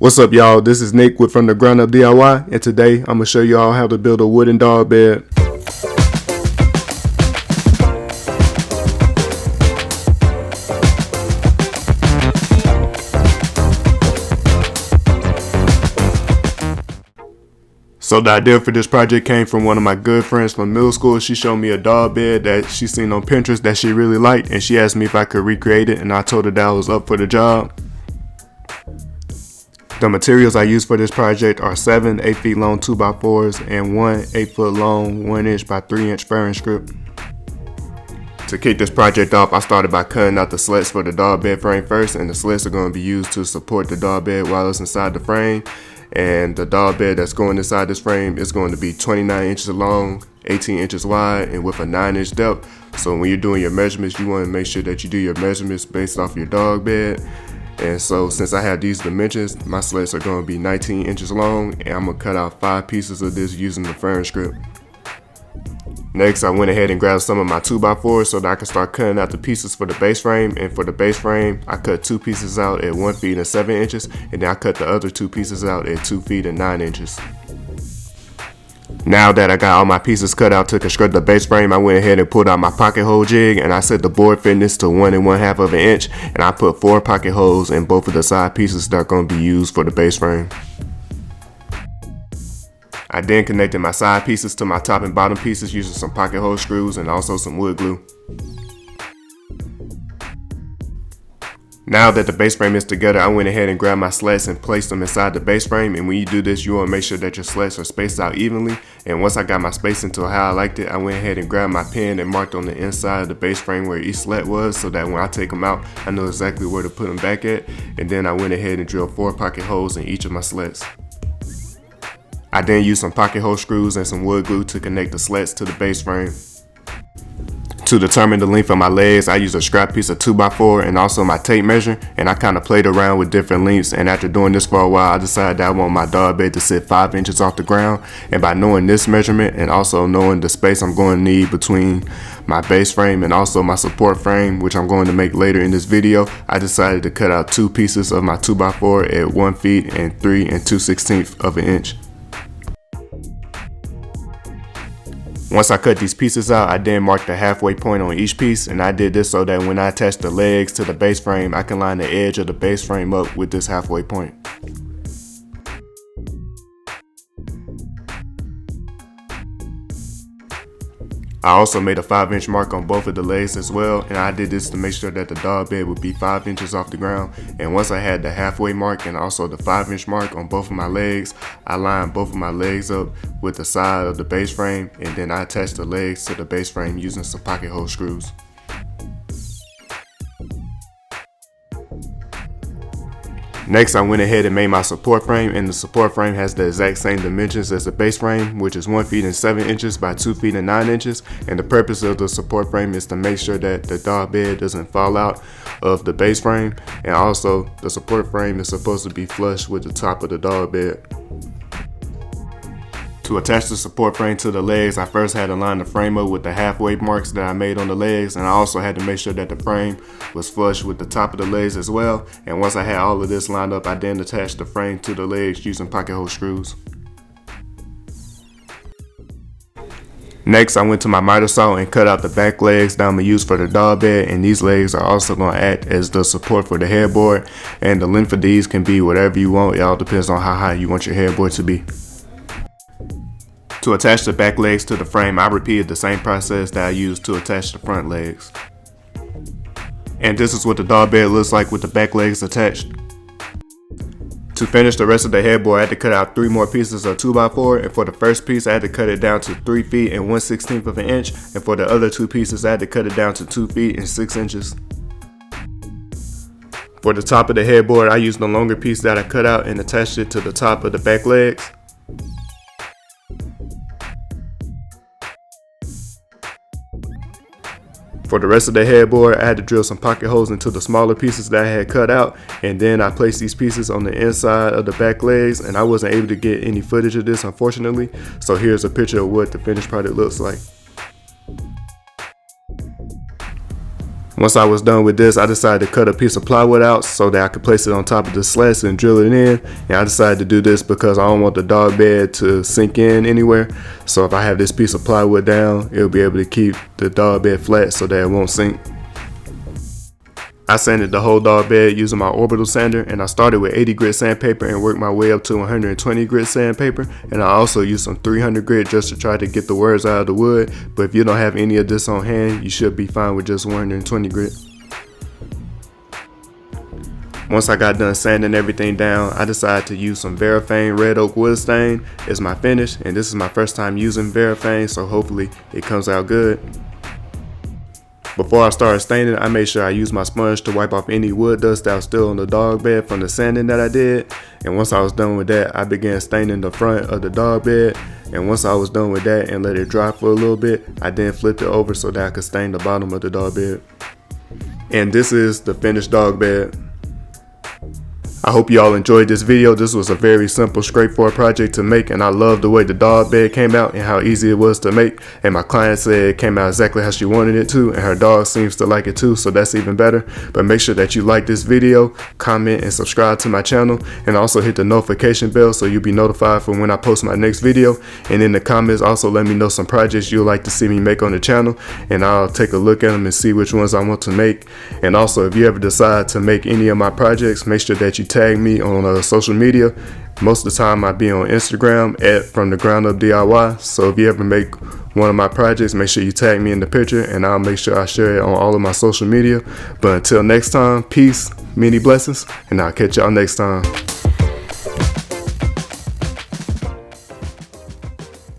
What's up, y'all? This is Nick with From the Ground Up DIY, and today I'm gonna show y'all how to build a wooden dog bed. So the idea for this project came from one of my good friends from middle school. She showed me a dog bed that she seen on Pinterest that she really liked, and she asked me if I could recreate it, and I told her that I was up for the job. The materials I used for this project are 7 8 feet long 2x4s and 1 8 foot long 1 inch by 3 inch furring strip. To kick this project off, I started by cutting out the sleds for the dog bed frame first, and the sleds are going to be used to support the dog bed while it's inside the frame. And the dog bed that's going inside this frame is going to be 29 inches long, 18 inches wide, and with a 9-inch depth. So when you're doing your measurements, you want to make sure that you do your measurements based off your dog bed. And so since I have these dimensions, my sleds are going to be 19 inches long, and I'm going to cut out 5 pieces of this using the furring strip. Next, I went ahead and grabbed some of my 2x4s so that I can start cutting out the pieces for the base frame. And for the base frame, I cut 2 pieces out at 1 feet and 7 inches, and then I cut the other 2 pieces out at 2 feet and 9 inches. Now that I got all my pieces cut out to construct the base frame, I went ahead and pulled out my pocket hole jig, and I set the board thickness to 1 1/2 of an inch, and I put 4 pocket holes in both of the side pieces that are going to be used for the base frame. I then connected my side pieces to my top and bottom pieces using some pocket hole screws and also some wood glue. Now that the base frame is together, I went ahead and grabbed my sleds and placed them inside the base frame. And when you do this, you want to make sure that your sleds are spaced out evenly. And once I got my spacing to how I liked it, I went ahead and grabbed my pen and marked on the inside of the base frame where each sled was, so that when I take them out, I know exactly where to put them back at. And then I went ahead and drilled 4 pocket holes in each of my sleds. I then used some pocket hole screws and some wood glue to connect the sleds to the base frame. To determine the length of my legs, I used a scrap piece of 2x4 and also my tape measure, and I kind of played around with different lengths. And after doing this for a while, I decided that I want my dog bed to sit 5 inches off the ground. And by knowing this measurement and also knowing the space I'm going to need between my base frame and also my support frame, which I'm going to make later in this video, I decided to cut out 2 pieces of my 2x4 at 1 feet and 3 2/16 of an inch. Once I cut these pieces out, I then marked the halfway point on each piece, and I did this so that when I attach the legs to the base frame, I can line the edge of the base frame up with this halfway point. I also made a 5-inch mark on both of the legs as well, and I did this to make sure that the dog bed would be 5 inches off the ground. And once I had the halfway mark and also the 5-inch mark on both of my legs, I lined both of my legs up with the side of the base frame, and then I attached the legs to the base frame using some pocket hole screws. Next, I went ahead and made my support frame, and the support frame has the exact same dimensions as the base frame, which is 1 feet and 7 inches by 2 feet and 9 inches. And the purpose of the support frame is to make sure that the dog bed doesn't fall out of the base frame. And also, the support frame is supposed to be flush with the top of the dog bed. To attach the support frame to the legs, I first had to line the frame up with the halfway marks that I made on the legs, and I also had to make sure that the frame was flush with the top of the legs as well. And once I had all of this lined up, I then attached the frame to the legs using pocket hole screws. Next, I went to my miter saw and cut out the back legs that I'm going to use for the dog bed, and these legs are also going to act as the support for the headboard. And the length of these can be whatever you want. It all depends on how high you want your headboard to be. To attach the back legs to the frame, I repeated the same process that I used to attach the front legs. And this is what the dog bed looks like with the back legs attached. To finish the rest of the headboard, I had to cut out 3 more pieces of 2x4, and for the first piece I had to cut it down to 3 feet and 1/16 of an inch, and for the other 2 pieces I had to cut it down to 2 feet and 6 inches. For the top of the headboard, I used the longer piece that I cut out and attached it to the top of the back legs. For the rest of the headboard, I had to drill some pocket holes into the smaller pieces that I had cut out, and then I placed these pieces on the inside of the back legs, and I wasn't able to get any footage of this, unfortunately, so here's a picture of what the finished product looks like. Once I was done with this, I decided to cut a piece of plywood out so that I could place it on top of the sleds and drill it in. And I decided to do this because I don't want the dog bed to sink in anywhere. So if I have this piece of plywood down, it'll be able to keep the dog bed flat so that it won't sink. I sanded the whole dog bed using my orbital sander, and I started with 80 grit sandpaper and worked my way up to 120 grit sandpaper, and I also used some 300 grit just to try to get the wears out of the wood. But if you don't have any of this on hand, you should be fine with just 120 grit. Once I got done sanding everything down, I decided to use some Varathane red oak wood stain as my finish, and this is my first time using Varathane, so hopefully it comes out good. Before I started staining, I made sure I used my sponge to wipe off any wood dust that was still on the dog bed from the sanding that I did. And once I was done with that, I began staining the front of the dog bed. And once I was done with that and let it dry for a little bit, I then flipped it over so that I could stain the bottom of the dog bed. And this is the finished dog bed. I hope y'all enjoyed this video. This was a very simple, straightforward project to make, and I love the way the dog bed came out and how easy it was to make. And my client said it came out exactly how she wanted it to, and her dog seems to like it too, so that's even better. But make sure that you like this video, comment, and subscribe to my channel, and also hit the notification bell so you'll be notified for when I post my next video. And in the comments, also let me know some projects you'd like to see me make on the channel, and I'll take a look at them and see which ones I want to make. And also, if you ever decide to make any of my projects, make sure that you tag me on social media. Most of the time I be on Instagram at From the Ground Up DIY. So if you ever make one of my projects, make sure you tag me in the picture, and I'll make sure I share it on all of my social media. But until next time, peace, many blessings, and I'll catch y'all next time.